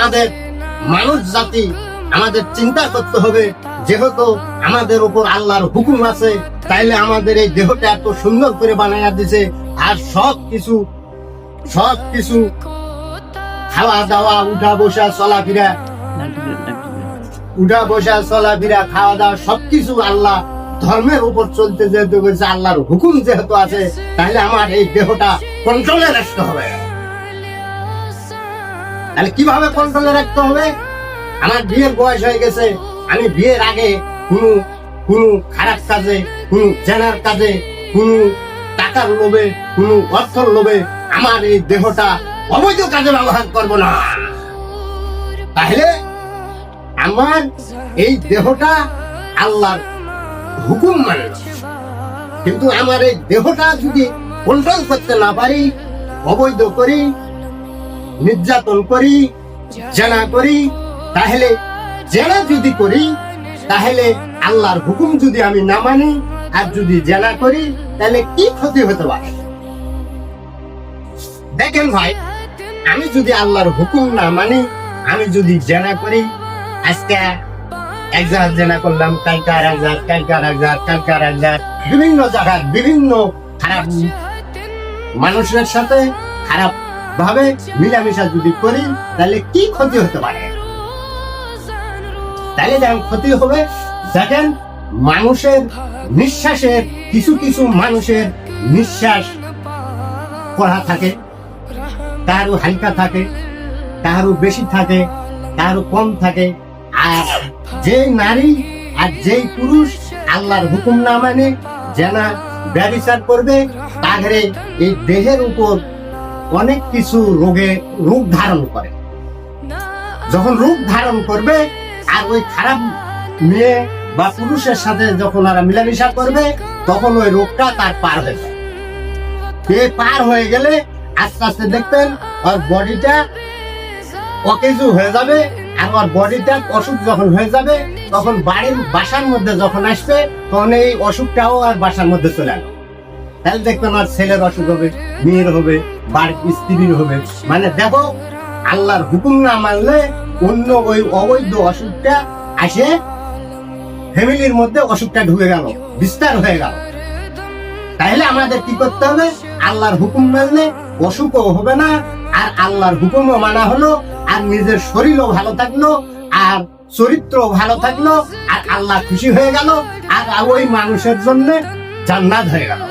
আমাদের মানুষ জাতি আমাদের চিন্তা করতে হবে, যেহেতু আমাদের উপর আল্লাহর হুকুম আছে, তাইলে আমাদের এই দেহটা এত সুন্দর করে বানাইয়া দিছে, আর সবকিছু খাওয়া দাওয়া, উঠা বসা চলাফেরা, খাওয়া দাওয়া সবকিছু আল্লাহ ধর্মের উপর চলতে যেহেতু বলছে, আল্লাহর হুকুম যেহেতু আছে, তাহলে আমার এই দেহটা কন্ট্রোলে রাখতে হবে। তাহলে কিভাবে কন্ট্রোলে রাখতে হবে? আমার বিয়ের বয়স হয়ে গেছে, আমি বিয়ের আগে কোনো খারাপ কাজে, কোনো জেনার কাজে, কোনো টাকার লোভে, কোনো অর্থর লোভে আমার এই দেহটা অবৈধ কাজে ব্যবহার করব না। তাহলে আমার এই দেহটা আল্লাহর হুকুম মানল। কিন্তু আমার এই দেহটা যদি কন্ট্রোল করতে না পারি, অবৈধ করি, নির্যাতন করি, জেনা করি, তাহলে জেনা যদি করি, তাহলে আল্লাহর হুকুম যদি আমি না মানি আর যদি জেনা করি, তাহলে কি ক্ষতি হতে পারে? দেখেন ভাই, আমি যদি আল্লাহর হুকুম না মানি, আমি যদি জেনা করি, আজকে এক জায়গায় জেনা করলাম, কালকার এক জায়গায়, বিভিন্ন জায়গায় বিভিন্ন খারাপ মানুষের সাথে খারাপ ভাবে মিলামিশা যদি করি, তাহলে কি ক্ষতি হতে পারে? তাহলে যেমন ক্ষতি হবে, দেখেন মানুষের নিঃশ্বাসের কিছু মানুষের নিঃশ্বাস কড়া থাকে, কারো হালকা থাকে, কারো বেশি থাকে, কারো কম থাকে। আর যে নারী আর যেই পুরুষ আল্লাহর হুকুম না মানে যেনা ব্যভিচার করবে, তাহলে এই দেহের উপর অনেক কিছু রূপ ধারণ করে। যখন রূপ ধারণ করবে, আর ওই খারাপ মেয়ে বা পুরুষের সাথে যখন ওরা মিলামিশা করবে, তখন ওই রোগটা তার পার হয়ে যায়। পার হয়ে গেলে আস্তে আস্তে দেখবেন ওর বডিটা অকেজু হয়ে যাবে, আর ওর বডিটা অসুখ যখন হয়ে যাবে, তখন বাসার মধ্যে যখন আসবে, তখন এই অসুখটাও আর বাসার মধ্যে চলে আসবে। তাহলে দেখবেন আর ছেলের অসুখ হবে, মেয়ের হবে, বাড়ির স্ত্রীর হবে। মানে দেখো, আল্লাহর হুকুম না মানলে অন্য ওই অবৈধ অসুখটা আসে, ফ্যামিলির মধ্যে অসুখটা ঢুকে গেল, বিস্তার হয়ে গেল। তাহলে আমাদের কি করতে হবে? আল্লাহর হুকুম মানলে অসুখও হবে না, আর আল্লাহর হুকুমও মানা হলো, আর নিজের শরীরও ভালো থাকলো, আর চরিত্র ভালো থাকলো, আর আল্লাহ খুশি হয়ে গেল, আর ওই মানুষের জন্য জান্নাত হয়ে গেল।